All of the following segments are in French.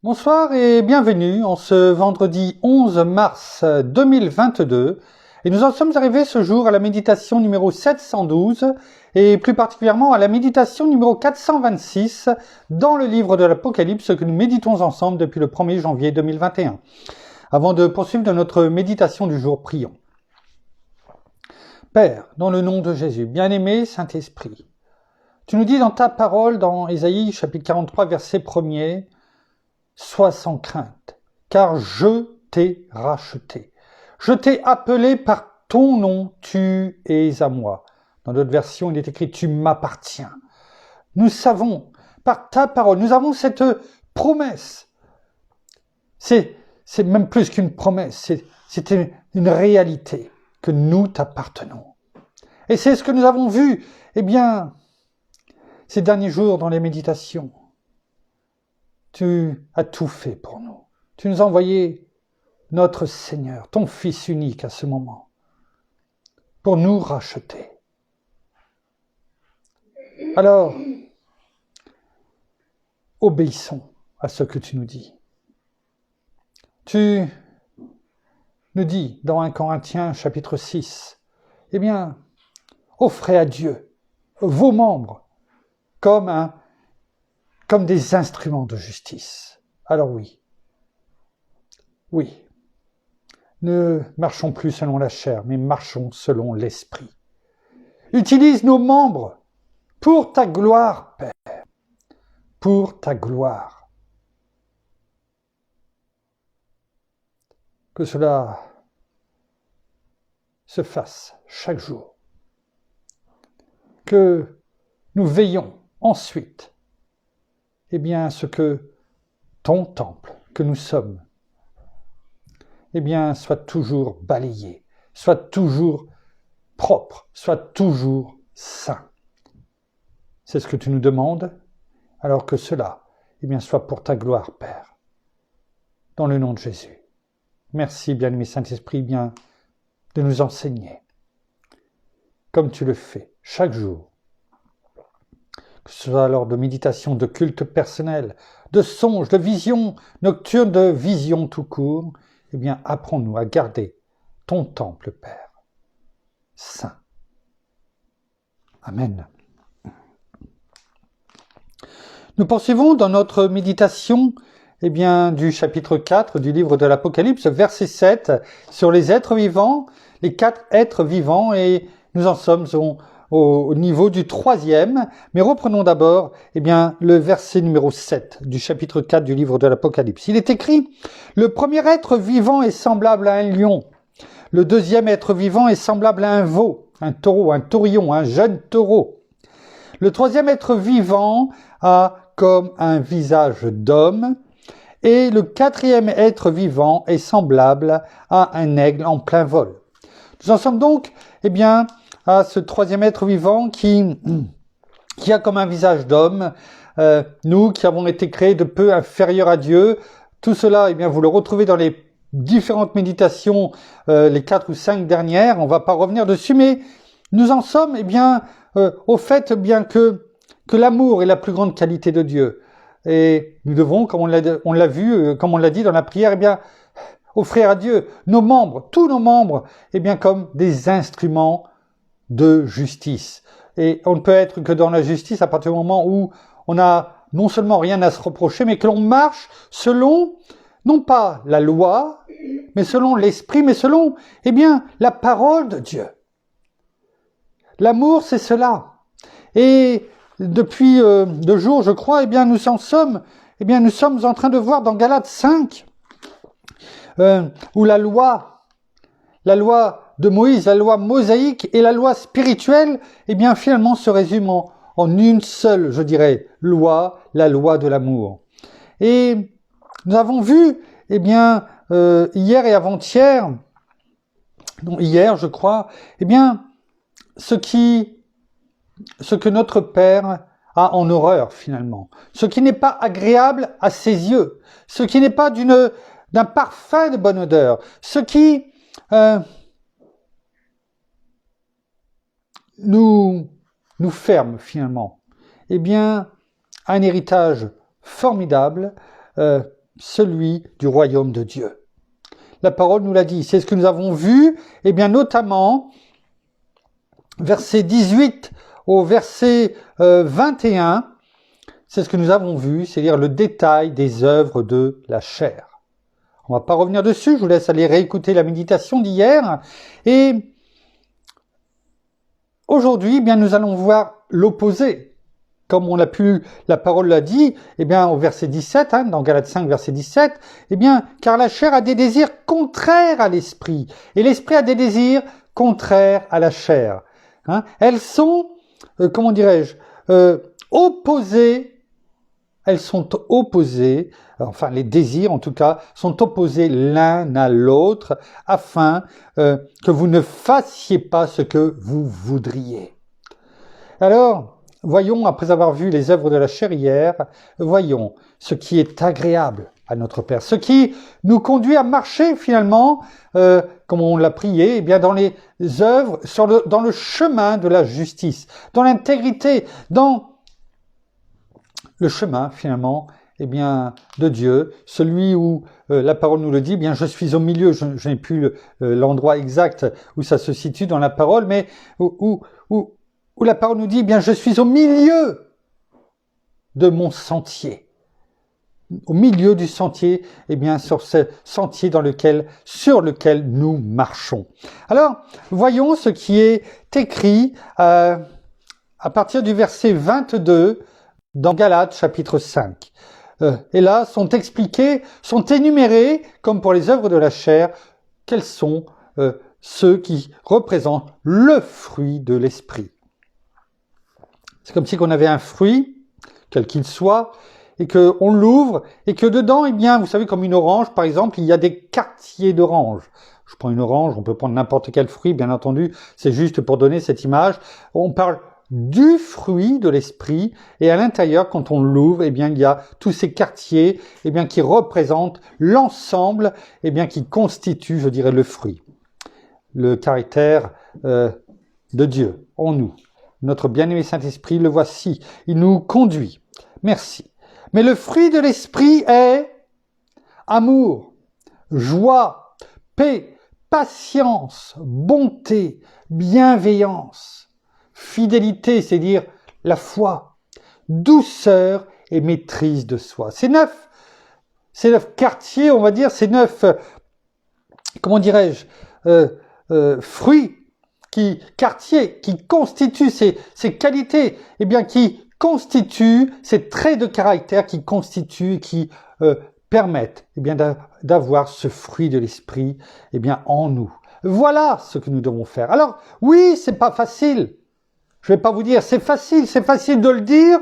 Bonsoir et bienvenue en ce vendredi 11 mars 2022. Et nous en sommes arrivés ce jour à la méditation numéro 712 et plus particulièrement à la méditation numéro 426 dans le livre de l'Apocalypse que nous méditons ensemble depuis le 1er janvier 2021. Avant de poursuivre dans notre méditation du jour, prions. Père, dans le nom de Jésus, bien-aimé Saint-Esprit, tu nous dis dans ta parole, dans Ésaïe chapitre 43, verset 1er, « Sois sans crainte, car je t'ai racheté. Je t'ai appelé par ton nom, tu es à moi. » Dans d'autres versions, il est écrit « Tu m'appartiens. » Nous savons, par ta parole, nous avons cette promesse. C'est même plus qu'une promesse, c'est une réalité que nous t'appartenons. Et c'est ce que nous avons vu, ces derniers jours dans les méditations. Tu as tout fait pour nous. Tu nous as envoyé notre Seigneur, ton Fils unique à ce moment, pour nous racheter. Alors, obéissons à ce que tu nous dis. Tu nous dis dans 1 Corinthiens chapitre 6, offrez à Dieu vos membres comme des instruments de justice. Alors oui, ne marchons plus selon la chair, mais marchons selon l'esprit. Utilise nos membres pour ta gloire, Père, pour ta gloire. Que cela se fasse chaque jour. Que nous veillons ensuite ce que ton temple, que nous sommes, soit toujours balayé, soit toujours propre, soit toujours saint. C'est ce que tu nous demandes, alors que cela, soit pour ta gloire, Père. Dans le nom de Jésus. Merci, bien-aimé Saint-Esprit, de nous enseigner, comme tu le fais chaque jour, que ce soit lors de méditation, de culte personnel, de songes, de visions nocturnes, de visions tout court, apprends-nous à garder ton temple, Père, saint. Amen. Nous poursuivons dans notre méditation du chapitre 4 du livre de l'Apocalypse, verset 7, sur les êtres vivants, les 4 êtres vivants, et nous en sommes au niveau du 3e, mais reprenons d'abord le verset numéro 7 du chapitre 4 du livre de l'Apocalypse. Il est écrit « Le premier être vivant est semblable à un lion, le deuxième être vivant est semblable à un veau, un taureau, un taurillon, un jeune taureau. Le troisième être vivant a comme un visage d'homme, et le quatrième être vivant est semblable à un aigle en plein vol. » Nous en sommes donc, à ce troisième être vivant qui a comme un visage d'homme, nous qui avons été créés de peu inférieurs à Dieu. Tout cela, vous le retrouvez dans les différentes méditations, les 4 ou 5 dernières. On ne va pas revenir dessus, mais nous en sommes, au fait, que l'amour est la plus grande qualité de Dieu. Et nous devons, comme on l'a vu, comme on l'a dit dans la prière, offrir à Dieu nos membres, tous nos membres, comme des instruments de justice. Et on ne peut être que dans la justice à partir du moment où on a non seulement rien à se reprocher, mais que l'on marche selon, non pas la loi, mais selon l'esprit, mais selon, la parole de Dieu. L'amour, c'est cela. Et depuis 2 jours, je crois, nous en sommes, nous sommes en train de voir dans Galates 5, où la loi de Moïse, la loi mosaïque et la loi spirituelle, finalement se résument en une seule, je dirais, loi, la loi de l'amour. Et nous avons vu, hier et avant-hier, hier, je crois, ce que notre Père a en horreur, finalement. Ce qui n'est pas agréable à ses yeux. Ce qui n'est pas d'un parfum de bonne odeur. Ce qui nous ferme, finalement. Un héritage formidable, celui du royaume de Dieu. La parole nous l'a dit, c'est ce que nous avons vu, et bien notamment, verset 18 au verset 21, c'est ce que nous avons vu, c'est-à-dire le détail des œuvres de la chair. On ne va pas revenir dessus, je vous laisse aller réécouter la méditation d'hier. Et aujourd'hui, eh bien, nous allons voir l'opposé. Comme la parole l'a dit, eh bien, au verset 17, dans Galates 5, verset 17, eh bien, car la chair a des désirs contraires à l'esprit, et l'esprit a des désirs contraires à la chair. Elles sont, opposées. Elles sont opposées, enfin les désirs en tout cas, sont opposés l'un à l'autre afin que vous ne fassiez pas ce que vous voudriez. Alors, voyons, après avoir vu les œuvres de la chair hier, voyons ce qui est agréable à notre Père, ce qui nous conduit à marcher finalement, comme on l'a prié, eh bien dans les œuvres, dans le chemin de la justice, dans l'intégrité, dans le chemin, finalement, eh bien, de Dieu, celui où la parole nous le dit, eh bien, je suis au milieu, je n'ai plus l'endroit exact où ça se situe dans la parole, mais où la parole nous dit, eh bien, je suis au milieu de mon sentier. Au milieu du sentier, eh bien, sur ce sentier sur lequel nous marchons. Alors, voyons ce qui est écrit à partir du verset 22 dans Galates chapitre 5. Et là, sont énumérés, comme pour les œuvres de la chair, quels sont ceux qui représentent le fruit de l'esprit. C'est comme si on avait un fruit, quel qu'il soit, et qu'on l'ouvre, et que dedans, eh bien, vous savez, comme une orange, par exemple, il y a des quartiers d'orange. Je prends une orange, on peut prendre n'importe quel fruit, bien entendu, c'est juste pour donner cette image. On parle du fruit de l'esprit, et à l'intérieur, quand on l'ouvre, eh bien, il y a tous ces quartiers, eh bien, qui représentent l'ensemble, eh bien, qui constitue, je dirais, le fruit. Le caractère de Dieu en nous. Notre bien-aimé Saint-Esprit, le voici. Il nous conduit. Merci. Mais le fruit de l'esprit est amour, joie, paix, patience, bonté, bienveillance, fidélité, c'est-à-dire la foi, douceur et maîtrise de soi. Ces neuf quartiers, on va dire, ces neuf, fruits, quartiers qui constituent ces qualités, eh bien, qui constituent ces traits de caractère qui constituent et qui permettent eh bien, d'avoir ce fruit de l'esprit eh bien, en nous. Voilà ce que nous devons faire. Alors, oui, c'est pas facile. Je vais pas vous dire c'est facile de le dire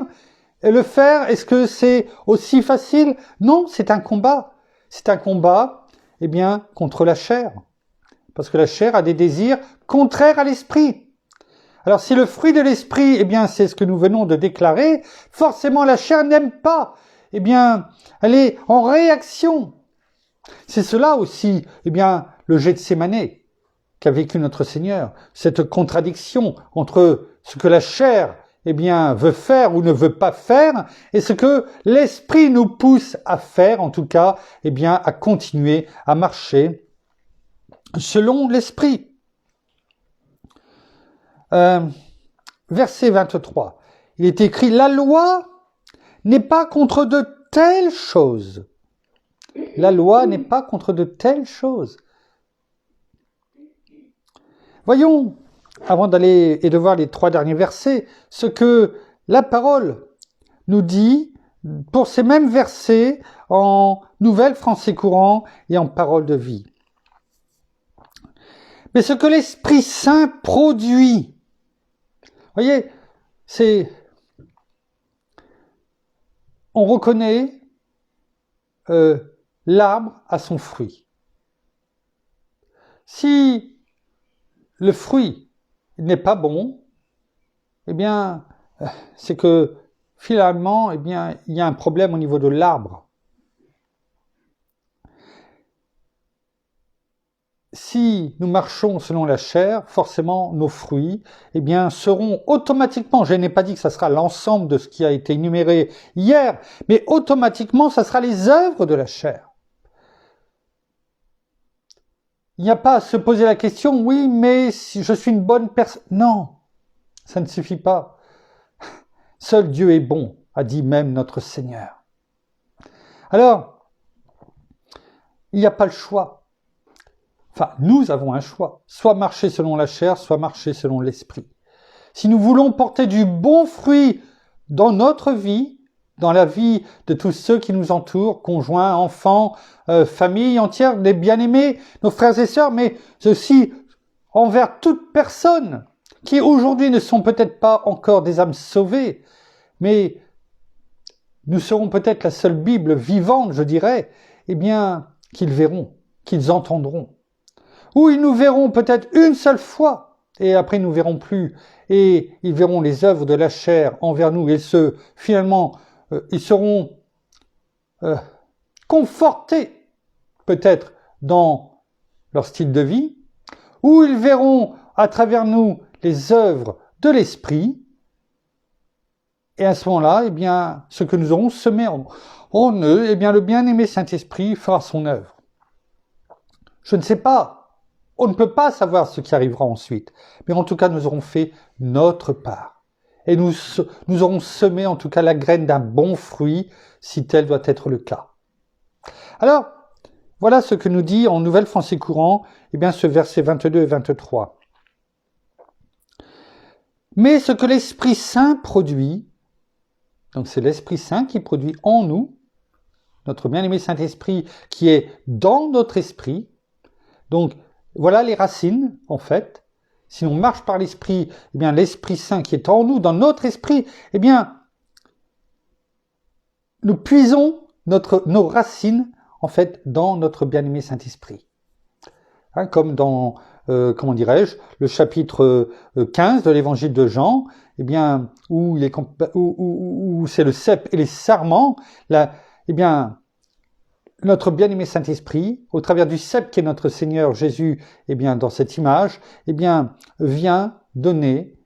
et le faire. Est-ce que c'est aussi facile? Non, c'est un combat. C'est un combat, eh bien, contre la chair. Parce que la chair a des désirs contraires à l'esprit. Alors, si le fruit de l'esprit, eh bien, c'est ce que nous venons de déclarer, forcément, la chair n'aime pas. Eh bien, elle est en réaction. C'est cela aussi, eh bien, le Gethsémane qu'a vécu notre Seigneur. Cette contradiction entre ce que la chair, eh bien, veut faire ou ne veut pas faire, et ce que l'esprit nous pousse à faire, en tout cas, eh bien, à continuer à marcher selon l'esprit. Verset 23. Il est écrit, la loi n'est pas contre de telles choses. La loi n'est pas contre de telles choses. Voyons, avant d'aller et de voir les 3 derniers versets, ce que la parole nous dit pour ces mêmes versets en Nouvelle Français courant et en Parole de vie. Mais ce que l'Esprit Saint produit, voyez, on reconnaît l'arbre à son fruit. Si le fruit n'est pas bon, eh bien, c'est que finalement, eh bien, il y a un problème au niveau de l'arbre. si nous marchons selon la chair, forcément nos fruits, eh bien, seront automatiquement, je n'ai pas dit que ça sera l'ensemble de ce qui a été énuméré hier, mais automatiquement, ça sera les œuvres de la chair. Il n'y a pas à se poser la question, oui, mais si je suis une bonne personne. Non, ça ne suffit pas. Seul Dieu est bon, a dit même notre Seigneur. Alors, il n'y a pas le choix. Enfin, nous avons un choix. Soit marcher selon la chair, soit marcher selon l'esprit. Si nous voulons porter du bon fruit dans notre vie, dans la vie de tous ceux qui nous entourent, conjoints, enfants, famille entière, les bien-aimés, nos frères et sœurs, mais aussi envers toute personne qui aujourd'hui ne sont peut-être pas encore des âmes sauvées, mais nous serons peut-être la seule Bible vivante, je dirais, eh bien, qu'ils verront, qu'ils entendront. Ou ils nous verront peut-être une seule fois, et après ils nous verront plus, et ils verront les œuvres de la chair envers nous, et finalement, ils seront confortés peut-être dans leur style de vie, ou ils verront à travers nous les œuvres de l'esprit, et à ce moment-là, eh bien, ce que nous aurons semé en eux, eh bien, le bien-aimé Saint-Esprit fera son œuvre. Je ne sais pas, on ne peut pas savoir ce qui arrivera ensuite, mais en tout cas, nous aurons fait notre part. Et nous aurons semé en tout cas la graine d'un bon fruit, si tel doit être le cas. Alors, voilà ce que nous dit en Nouvelle Français Courant, eh bien, ce verset 22 et 23. Mais ce que l'Esprit Saint produit, donc c'est l'Esprit Saint qui produit en nous, notre bien-aimé Saint-Esprit qui est dans notre esprit. Donc voilà les racines en fait. Si on marche par l'Esprit, eh bien l'Esprit Saint qui est en nous, dans notre esprit, eh bien nous puisons nos racines en fait dans notre bien-aimé Saint-Esprit. Hein, comme dans le chapitre 15 de l'évangile de Jean, eh bien, où c'est le cep et les sarments, là, eh bien, notre bien-aimé Saint-Esprit, au travers du cep qui est notre Seigneur Jésus, eh bien, dans cette image, eh bien, vient donner,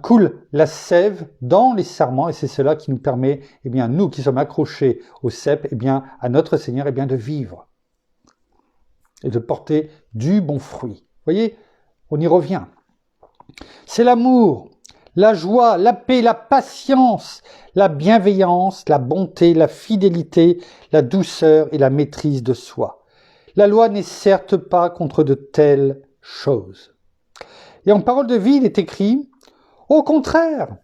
coule la sève dans les sarments, et c'est cela qui nous permet, eh bien, nous qui sommes accrochés au cep, eh bien, à notre Seigneur, eh bien, de vivre et de porter du bon fruit. Vous voyez, on y revient. C'est l'amour, la joie, la paix, la patience, la bienveillance, la bonté, la fidélité, la douceur et la maîtrise de soi. La loi n'est certes pas contre de telles choses. Et en parole de vie, il est écrit, au contraire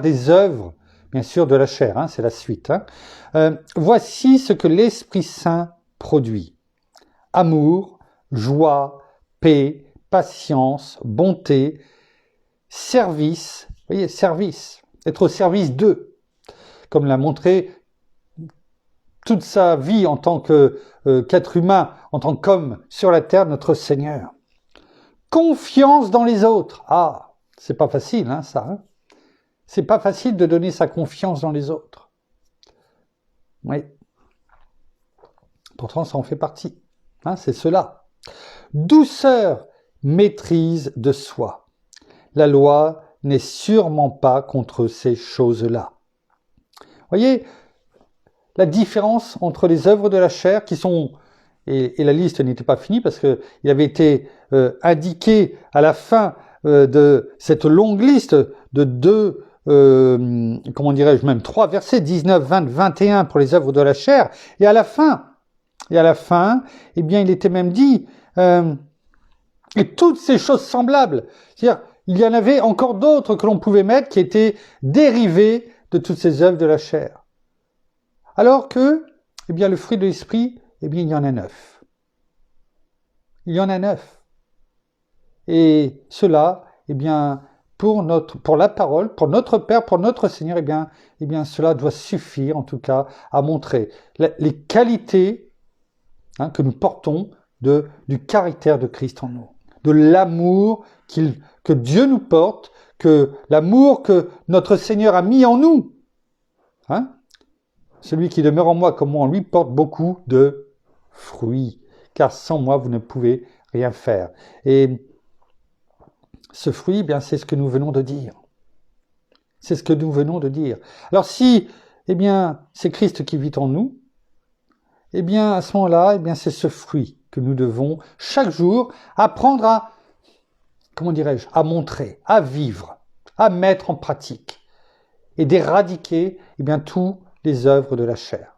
des œuvres, bien sûr de la chair, c'est la suite. Voici ce que l'Esprit Saint produit. Amour, joie, paix, patience, bonté, service, vous voyez, service, être au service d'eux, comme l'a montré toute sa vie en tant qu'être humain, en tant qu'homme sur la terre, notre Seigneur. Confiance dans les autres. Ah, c'est pas facile, ça. C'est pas facile de donner sa confiance dans les autres. Oui. Pourtant, ça en fait partie. C'est cela. Douceur, maîtrise de soi. La loi n'est sûrement pas contre ces choses-là. Voyez, la différence entre les œuvres de la chair qui sont, et la liste n'était pas finie parce qu'il avait été indiqué à la fin de cette longue liste de même 3 versets, 19, 20, 21 pour les œuvres de la chair, et à la fin, eh bien, il était même dit, et toutes ces choses semblables, c'est-à-dire, il y en avait encore d'autres que l'on pouvait mettre qui étaient dérivées de toutes ces œuvres de la chair. Alors que, eh bien, le fruit de l'esprit, eh bien, il y en a 9. Il y en a 9. Et cela, eh bien, pour la parole, pour notre Père, pour notre Seigneur, eh bien, cela doit suffire, en tout cas, à montrer les qualités que nous portons du caractère de Christ en nous, de l'amour que Dieu nous porte, que l'amour que notre Seigneur a mis en nous. Celui qui demeure en moi comme moi en lui porte beaucoup de fruits, car sans moi vous ne pouvez rien faire. Et ce fruit, eh bien, c'est ce que nous venons de dire. C'est ce que nous venons de dire. Alors si, eh bien, c'est Christ qui vit en nous, eh bien, à ce moment-là, eh bien, c'est ce fruit que nous devons chaque jour apprendre à, comment dirais-je, à montrer, à vivre, à mettre en pratique et d'éradiquer, eh bien, toutes les œuvres de la chair.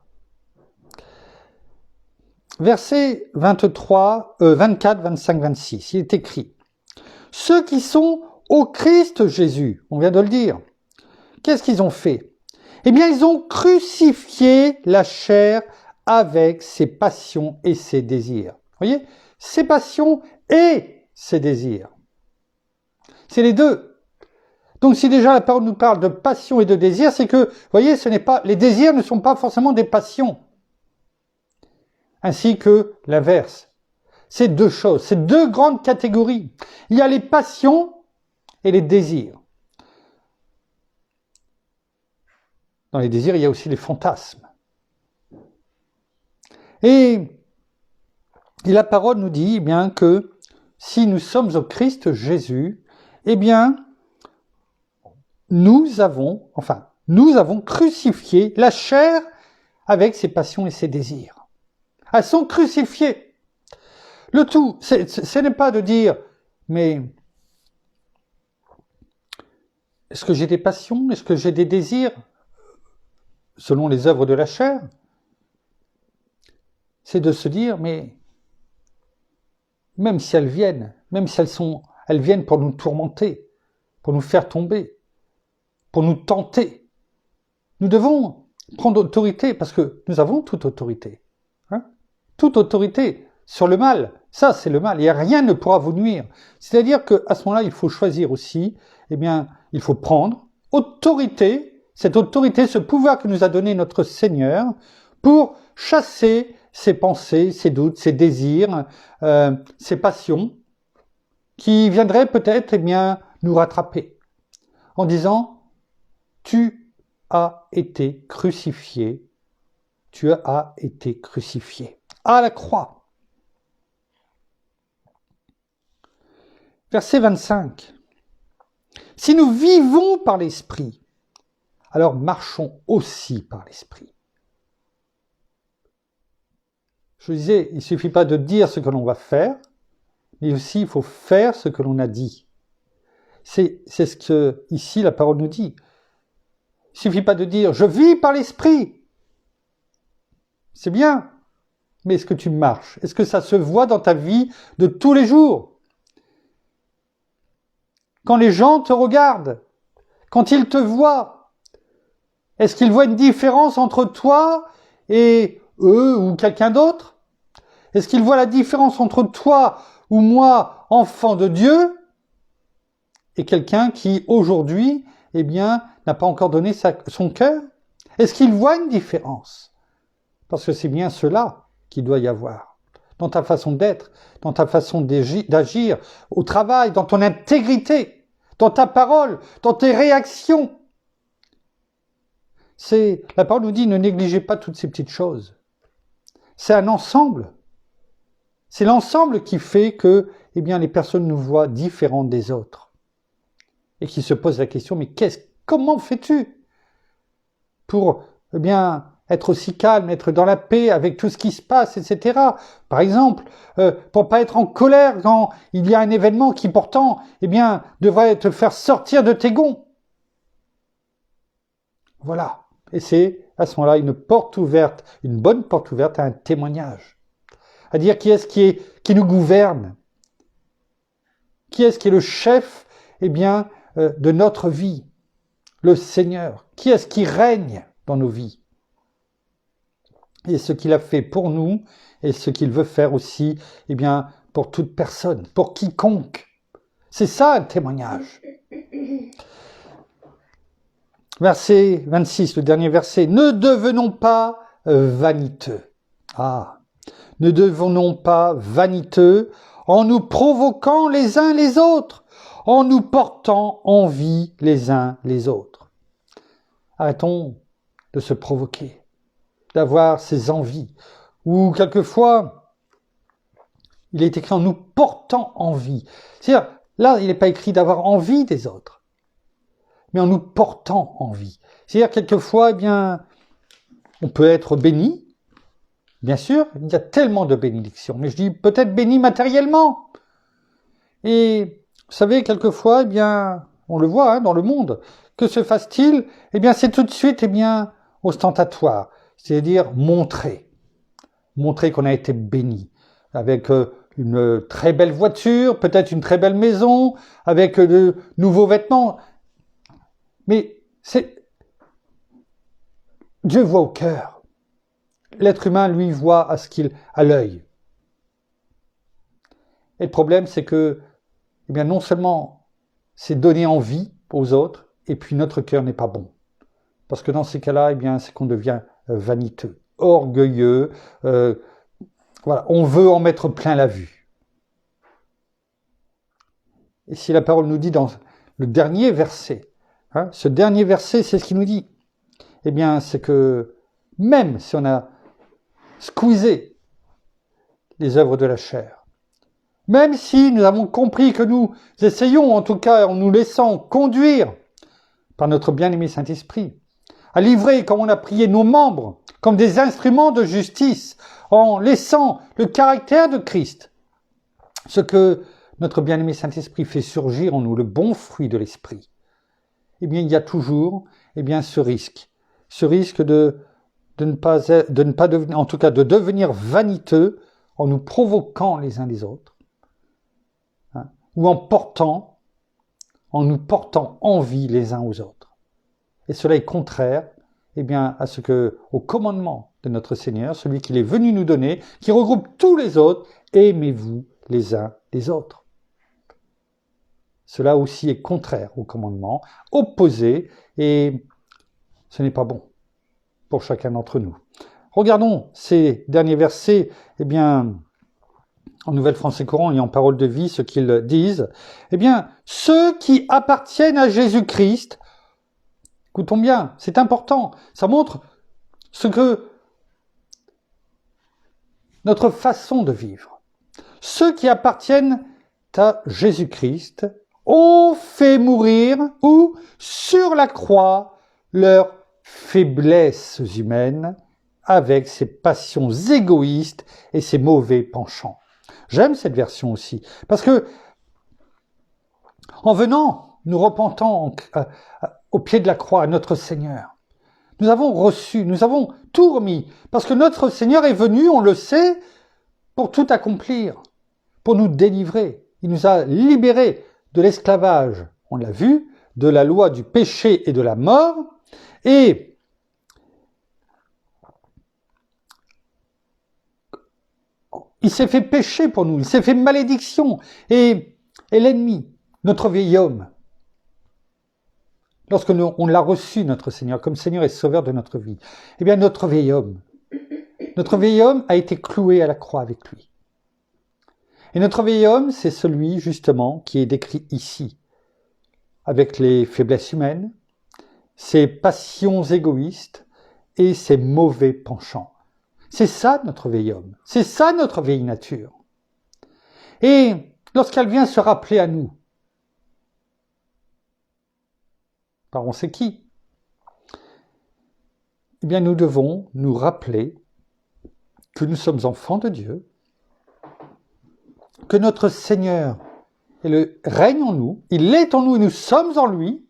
Versets 24, 25, 26, il est écrit « Ceux qui sont au Christ Jésus », on vient de le dire, qu'est-ce qu'ils ont fait? Eh bien, ils ont crucifié la chair avec ses passions et ses désirs. Vous voyez? Ses passions et ses désirs. C'est les deux. Donc, si déjà la parole nous parle de passion et de désir, c'est que, vous voyez, les désirs ne sont pas forcément des passions. Ainsi que l'inverse. C'est deux choses, c'est deux grandes catégories. Il y a les passions et les désirs. Dans les désirs, il y a aussi les fantasmes. Et la parole nous dit eh bien que si nous sommes au Christ Jésus, eh bien, nous avons crucifié la chair avec ses passions et ses désirs. Elles sont crucifiées. Le tout, ce n'est pas de dire, mais est-ce que j'ai des passions? Est-ce que j'ai des désirs? Selon les œuvres de la chair, c'est de se dire, mais même si elles viennent, même si elles viennent pour nous tourmenter, pour nous faire tomber, pour nous tenter, nous devons prendre autorité, parce que nous avons toute autorité. Hein? Toute autorité sur le mal, ça c'est le mal, et rien ne pourra vous nuire. C'est-à-dire qu'à ce moment-là, il faut choisir aussi, eh bien, il faut prendre autorité, cette autorité, ce pouvoir que nous a donné notre Seigneur, pour chasser ses pensées, ses doutes, ses désirs, ses passions, qui viendraient peut-être, eh bien, nous rattraper, en disant, tu as été crucifié, tu as été crucifié à la croix. Verset 25. Si nous vivons par l'Esprit, alors marchons aussi par l'Esprit. Je disais, il ne suffit pas de dire ce que l'on va faire, mais aussi il faut faire ce que l'on a dit. C'est ce que ici la parole nous dit. Il ne suffit pas de dire « je vis par l'Esprit ». C'est bien, mais est-ce que tu marches? Est-ce que ça se voit dans ta vie de tous les jours? Quand les gens te regardent, quand ils te voient, est-ce qu'ils voient une différence entre toi et eux ou quelqu'un d'autre? Est-ce qu'ils voient la différence entre toi ou moi, enfant de Dieu, et quelqu'un qui aujourd'hui, eh bien, n'a pas encore donné son cœur? Est-ce qu'ils voient une différence? Parce que c'est bien cela qu'il doit y avoir. Dans ta façon d'être, dans ta façon d'agir, au travail, dans ton intégrité, dans ta parole, dans tes réactions. La parole nous dit, ne négligez pas toutes ces petites choses. C'est un ensemble. C'est l'ensemble qui fait que, eh bien, les personnes nous voient différentes des autres. Et qui se posent la question, mais comment fais-tu pour, eh bien, être aussi calme, être dans la paix avec tout ce qui se passe, etc. Par exemple, pour pas être en colère quand il y a un événement qui pourtant, eh bien, devrait te faire sortir de tes gonds. Voilà. Et c'est à ce moment-là une porte ouverte, une bonne porte ouverte à un témoignage. À dire qui est-ce qui nous gouverne? Qui est-ce qui est le chef, eh bien, de notre vie? Le Seigneur. Qui est-ce qui règne dans nos vies? Et ce qu'il a fait pour nous, et ce qu'il veut faire aussi, eh bien, pour toute personne, pour quiconque. C'est ça un témoignage. Verset 26, le dernier verset. Ne devenons pas vaniteux. Ne devenons pas vaniteux en nous provoquant les uns les autres, en nous portant envie les uns les autres. Arrêtons de se provoquer, d'avoir ces envies. Ou quelquefois, Il est écrit en nous portant envie. C'est-à-dire, là, il n'est pas écrit d'avoir envie des autres, mais en nous portant envie. C'est-à-dire, quelquefois, eh bien, on peut être béni. Bien sûr, il y a tellement de bénédictions, mais je dis peut-être béni matériellement. Et vous savez, quelquefois, eh bien, on le voit dans le monde, que se fasse-t-il? Eh bien, c'est tout de suite, eh bien, ostentatoire, c'est-à-dire montrer qu'on a été béni, avec une très belle voiture, peut-être une très belle maison, avec de nouveaux vêtements. Mais Dieu voit au cœur. L'être humain, lui, voit à l'œil. Et le problème, c'est que, eh bien, non seulement c'est donner envie aux autres, et puis notre cœur n'est pas bon. Parce que dans ces cas-là, eh bien, c'est qu'on devient vaniteux, orgueilleux, voilà, on veut en mettre plein la vue. Et si la parole nous dit dans le dernier verset, ce dernier verset, c'est ce qu'il nous dit, eh bien, c'est que même si on a squeezé les œuvres de la chair, même si nous avons compris que nous essayons, en tout cas en nous laissant conduire par notre bien-aimé Saint-Esprit, à livrer, comme on a prié, nos membres comme des instruments de justice, en laissant le caractère de Christ, ce que notre bien-aimé Saint-Esprit fait surgir en nous, le bon fruit de l'Esprit, eh bien, il y a toujours, eh bien, ce risque de ne pas devenir, en tout cas, de devenir vaniteux en nous provoquant les uns les autres, ou en nous portant envie les uns aux autres. Et cela est contraire, eh bien, au commandement de notre Seigneur, celui qu'il est venu nous donner, qui regroupe tous les autres, aimez-vous les uns les autres. Cela aussi est contraire au commandement, opposé, et ce n'est pas bon pour chacun d'entre nous. Regardons ces derniers versets, eh bien, en Nouvelle Français Courant et en Parole de vie, ce qu'ils disent. Eh bien, ceux qui appartiennent à Jésus-Christ, écoutons bien, c'est important, ça montre ce que notre façon de vivre. Ceux qui appartiennent à Jésus-Christ ont fait mourir, ou sur la croix, leurs faiblesses humaines avec ses passions égoïstes et ses mauvais penchants. J'aime cette version aussi, parce que en venant, nous repentant au pied de la croix à notre Seigneur, nous avons reçu, nous avons tout remis, parce que notre Seigneur est venu, on le sait, pour tout accomplir, pour nous délivrer. Il nous a libérés de l'esclavage, on l'a vu, de la loi du péché et de la mort, et il s'est fait péché pour nous, il s'est fait malédiction, et l'ennemi, notre vieil homme, lorsque on l'a reçu, notre Seigneur, comme Seigneur et Sauveur de notre vie, eh bien notre vieil homme a été cloué à la croix avec lui. Et notre vieil homme, c'est celui, justement, qui est décrit ici, avec les faiblesses humaines, ses passions égoïstes et ses mauvais penchants. C'est ça notre vieil homme, c'est ça notre vieille nature. Et lorsqu'elle vient se rappeler à nous, par on sait qui, eh bien nous devons nous rappeler que nous sommes enfants de Dieu, que notre Seigneur règne en nous, il est en nous et nous sommes en lui,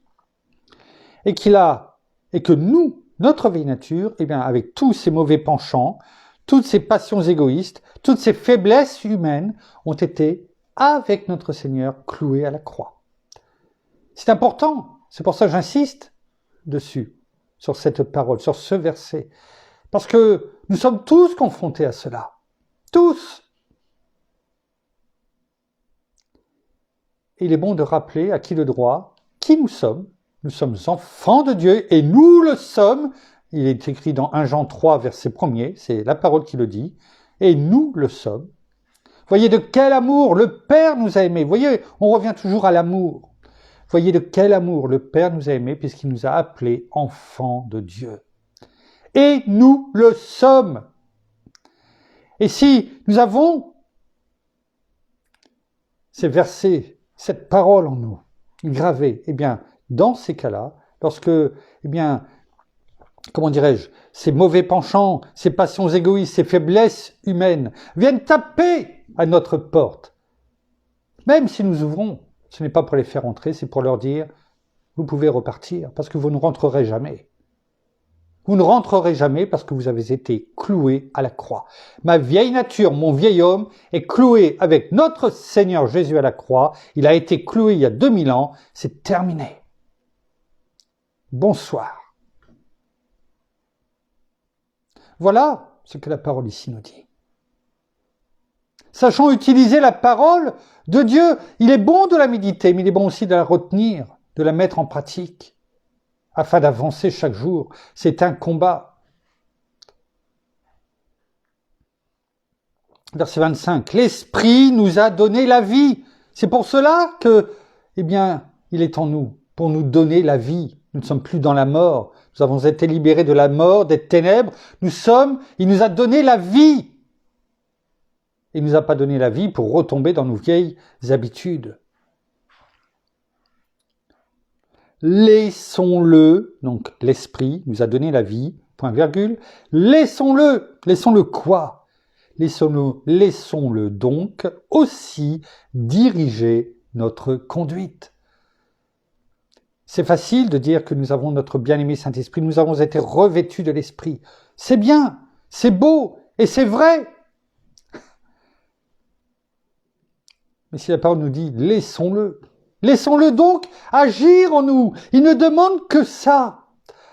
et que nous, notre vieille nature, eh bien, avec tous ces mauvais penchants, toutes ces passions égoïstes, toutes ces faiblesses humaines ont été, avec notre Seigneur, clouées à la croix. C'est important, c'est pour ça que j'insiste dessus, sur cette parole, sur ce verset, parce que nous sommes tous confrontés à cela, tous. Il est bon de rappeler à qui de droit, qui nous sommes. Nous sommes enfants de Dieu et nous le sommes. Il est écrit dans 1 Jean 3, verset 1er, c'est la parole qui le dit. Et nous le sommes. Voyez de quel amour le Père nous a aimés. Voyez, on revient toujours à l'amour. Voyez de quel amour le Père nous a aimés puisqu'il nous a appelés enfants de Dieu. Et nous le sommes. Et si nous avons ces versets, cette parole en nous, gravée, eh bien, dans ces cas-là, lorsque, eh bien, comment dirais-je, ces mauvais penchants, ces passions égoïstes, ces faiblesses humaines viennent taper à notre porte, même si nous ouvrons, ce n'est pas pour les faire entrer, c'est pour leur dire, vous pouvez repartir, parce que vous ne rentrerez jamais. Vous ne rentrerez jamais parce que vous avez été cloué à la croix. Ma vieille nature, mon vieil homme, est cloué avec notre Seigneur Jésus à la croix. Il a été cloué il y a 2000 ans. C'est terminé. Bonsoir. Voilà ce que la parole ici nous dit. Sachons utiliser la parole de Dieu. Il est bon de la méditer, mais il est bon aussi de la retenir, de la mettre en pratique, afin d'avancer chaque jour. C'est un combat. Verset 25. L'Esprit nous a donné la vie. C'est pour cela que, eh bien, il est en nous, pour nous donner la vie. Nous ne sommes plus dans la mort. Nous avons été libérés de la mort, des ténèbres. Il nous a donné la vie. Il ne nous a pas donné la vie pour retomber dans nos vieilles habitudes. Laissons-le, donc l'Esprit nous a donné la vie, point virgule, laissons-le quoi? Laissons-le donc aussi diriger notre conduite. C'est facile de dire que nous avons notre bien-aimé Saint-Esprit, nous avons été revêtus de l'Esprit. C'est bien, c'est beau et c'est vrai. Mais si la parole nous dit laissons-le donc agir en nous. Il ne demande que ça.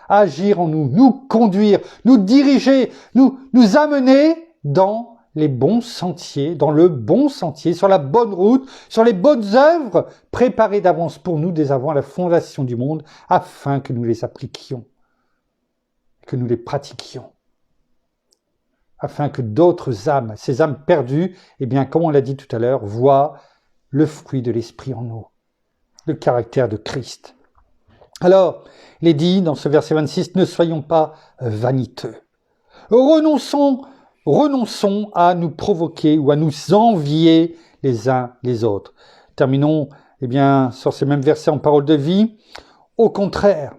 Agir en nous, nous conduire, nous diriger, nous amener dans les bons sentiers, dans le bon sentier, sur la bonne route, sur les bonnes œuvres préparées d'avance pour nous dès avant la fondation du monde, afin que nous les appliquions, que nous les pratiquions, afin que d'autres âmes, ces âmes perdues, eh bien, comme on l'a dit tout à l'heure, voient le fruit de l'Esprit en nous, le caractère de Christ. Alors, il est dit dans ce verset 26, ne soyons pas vaniteux. Renonçons à nous provoquer ou à nous envier les uns les autres. Terminons, eh bien, sur ces mêmes versets en parole de vie. Au contraire,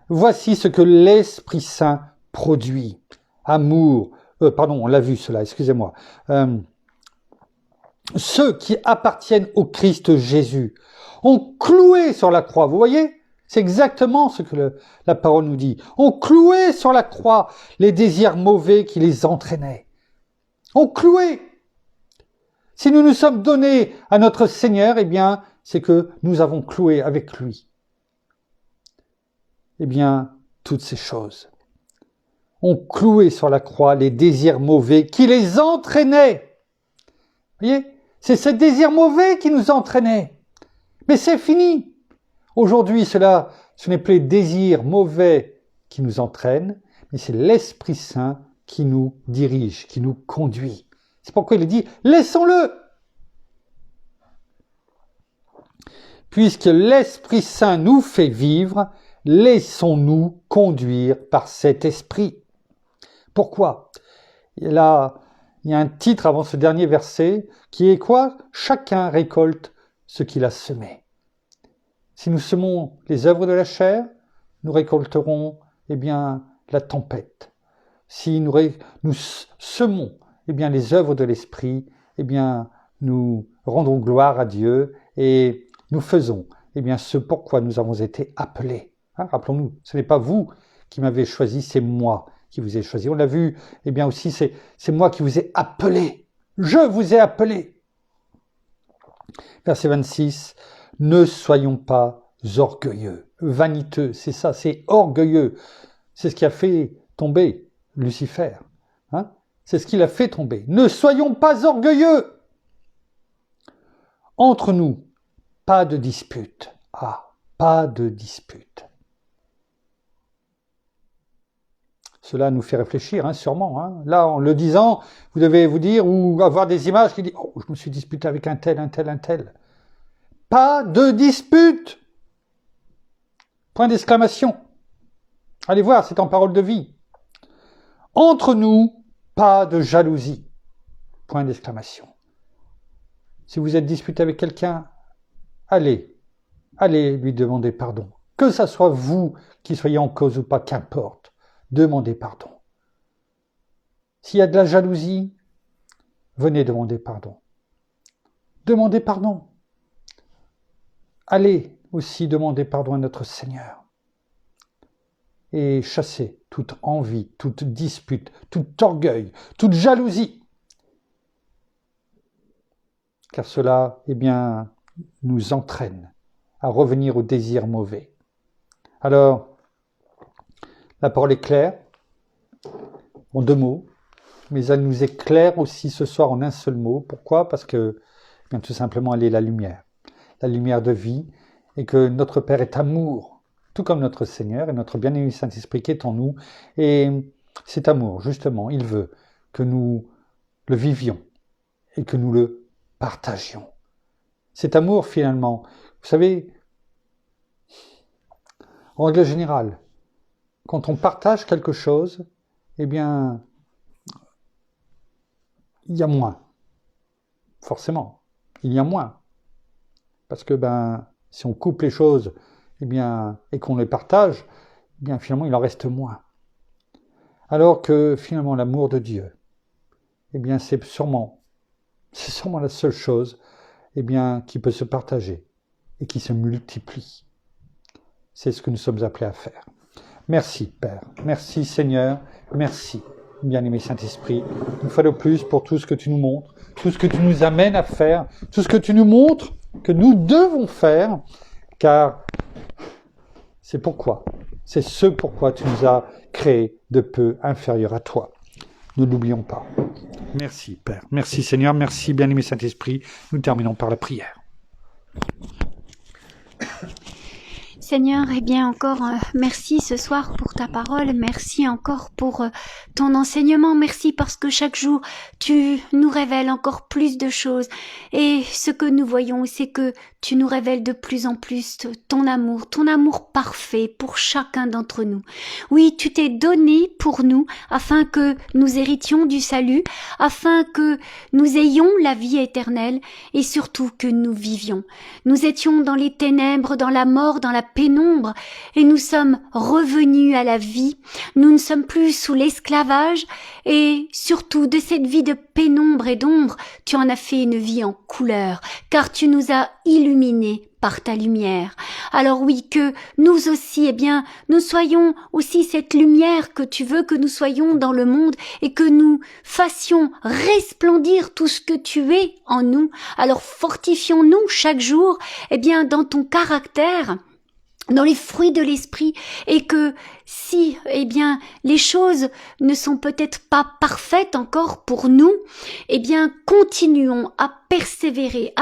voici ce que l'Esprit Saint produit. Amour, on l'a vu cela, excusez-moi. Ceux qui appartiennent au Christ Jésus ont cloué sur la croix, vous voyez ? C'est exactement ce que la parole nous dit. On clouait sur la croix les désirs mauvais qui les entraînaient. On clouait. Si nous nous sommes donnés à notre Seigneur, eh bien, c'est que nous avons cloué avec lui. Eh bien, toutes ces choses. On clouait sur la croix les désirs mauvais qui les entraînaient. Vous voyez ? C'est ces désirs mauvais qui nous entraînaient. Mais c'est fini. Aujourd'hui, ce n'est plus les désirs mauvais qui nous entraînent, mais c'est l'Esprit Saint qui nous dirige, qui nous conduit. C'est pourquoi il est dit, laissons-le. Puisque l'Esprit Saint nous fait vivre, laissons-nous conduire par cet Esprit. Pourquoi ? Il y a un titre avant ce dernier verset qui est quoi ? Chacun récolte ce qu'il a semé. Si nous semons les œuvres de la chair, nous récolterons, eh bien, la tempête. Si nous semons, eh bien, les œuvres de l'esprit, eh bien, nous rendons gloire à Dieu et nous faisons, eh bien, ce pourquoi nous avons été appelés. Rappelons-nous, ce n'est pas vous qui m'avez choisi, c'est moi qui vous ai choisi. On l'a vu, eh bien aussi, c'est moi qui vous ai appelé. Je vous ai appelé. Verset 26. Ne soyons pas orgueilleux, vaniteux, c'est ça, c'est orgueilleux. C'est ce qui a fait tomber Lucifer. C'est ce qui l'a fait tomber. Ne soyons pas orgueilleux. Entre nous, pas de dispute. Pas de dispute. Cela nous fait réfléchir, sûrement. Là, en le disant, vous devez vous dire, ou avoir des images qui disent « Oh, je me suis disputé avec un tel. » Pas de dispute. Point d'exclamation. Allez voir, c'est en parole de vie. Entre nous, pas de jalousie. Point d'exclamation. Si vous êtes disputé avec quelqu'un, allez lui demander pardon. Que ça soit vous qui soyez en cause ou pas, qu'importe, demandez pardon. S'il y a de la jalousie, venez demander pardon. Demandez pardon. Allez aussi demander pardon à notre Seigneur. Et chassez toute envie, toute dispute, tout orgueil, toute jalousie. Car cela, nous entraîne à revenir au désir mauvais. Alors, la parole est claire, en 2 mots, mais elle nous éclaire aussi ce soir en un seul mot. Pourquoi ? Parce que, tout simplement, elle est la lumière de vie, et que notre Père est amour, tout comme notre Seigneur et notre bien-aimé Saint-Esprit qui est en nous. Et cet amour, justement, il veut que nous le vivions et que nous le partagions. Cet amour, finalement, vous savez, en règle générale, quand on partage quelque chose, il y a moins. Forcément, il y a moins. Parce que, si on coupe les choses, et qu'on les partage, finalement, il en reste moins. Alors que, finalement, l'amour de Dieu, c'est sûrement la seule chose, qui peut se partager et qui se multiplie. C'est ce que nous sommes appelés à faire. Merci, Père. Merci, Seigneur. Merci, bien-aimé Saint-Esprit, une fois de plus pour tout ce que tu nous montres, tout ce que tu nous amènes à faire, tout ce que tu nous montres que nous devons faire, car c'est ce pourquoi tu nous as créés de peu inférieurs à toi. Ne l'oublions pas. Merci, Père. Merci, Seigneur. Merci, bien-aimé Saint-Esprit. Nous terminons par la prière. Seigneur, encore merci ce soir pour ta parole, merci encore pour ton enseignement, merci parce que chaque jour tu nous révèles encore plus de choses et ce que nous voyons c'est que tu nous révèles de plus en plus ton amour parfait pour chacun d'entre nous. Oui, tu t'es donné pour nous afin que nous héritions du salut, afin que nous ayons la vie éternelle et surtout que nous vivions. Nous étions dans les ténèbres, dans la mort, dans la pénombre et nous sommes revenus à la vie. Nous ne sommes plus sous l'esclavage et surtout de cette vie de pénombre et d'ombre, tu en as fait une vie en couleur car tu nous as illuminés par ta lumière. Alors oui, que nous aussi, nous soyons aussi cette lumière que tu veux que nous soyons dans le monde et que nous fassions resplendir tout ce que tu es en nous. Alors fortifions-nous chaque jour, dans ton caractère, dans les fruits de l'esprit et que si, les choses ne sont peut-être pas parfaites encore pour nous, continuons à persévérer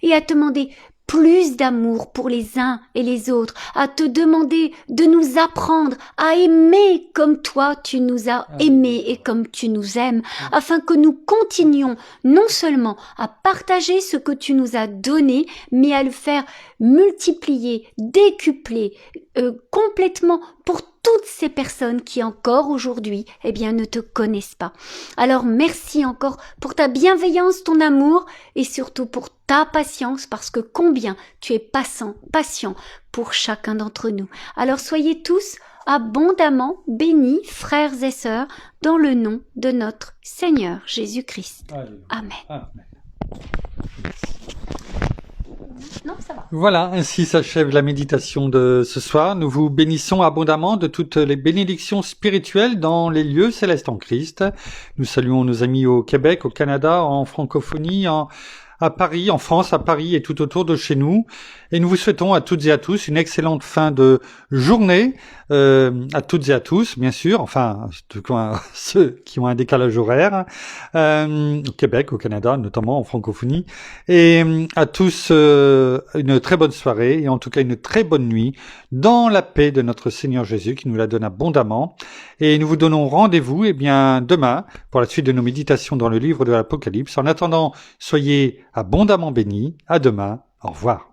et à te demander plus d'amour pour les uns et les autres, à te demander de nous apprendre à aimer comme toi tu nous as aimés et comme tu nous aimes, afin que nous continuions non seulement à partager ce que tu nous as donné, mais à le faire multiplier, décupler complètement pour toutes ces personnes qui encore aujourd'hui, ne te connaissent pas. Alors merci encore pour ta bienveillance, ton amour et surtout pour ta patience parce que combien tu es patient pour chacun d'entre nous. Alors soyez tous abondamment bénis, frères et sœurs, dans le nom de notre Seigneur Jésus-Christ. Amen. Amen. Non, ça va. Voilà, ainsi s'achève la méditation de ce soir. Nous vous bénissons abondamment de toutes les bénédictions spirituelles dans les lieux célestes en Christ. Nous saluons nos amis au Québec, au Canada, en francophonie, à Paris, en France, à Paris et tout autour de chez nous. Et nous vous souhaitons à toutes et à tous une excellente fin de journée, à toutes et à tous, bien sûr, enfin, ceux qui ont un décalage horaire, au Québec, au Canada, notamment en francophonie, et à tous une très bonne soirée, et en tout cas une très bonne nuit, dans la paix de notre Seigneur Jésus, qui nous la donne abondamment. Et nous vous donnons rendez-vous, demain, pour la suite de nos méditations dans le livre de l'Apocalypse. En attendant, soyez abondamment bénis. À demain. Au revoir.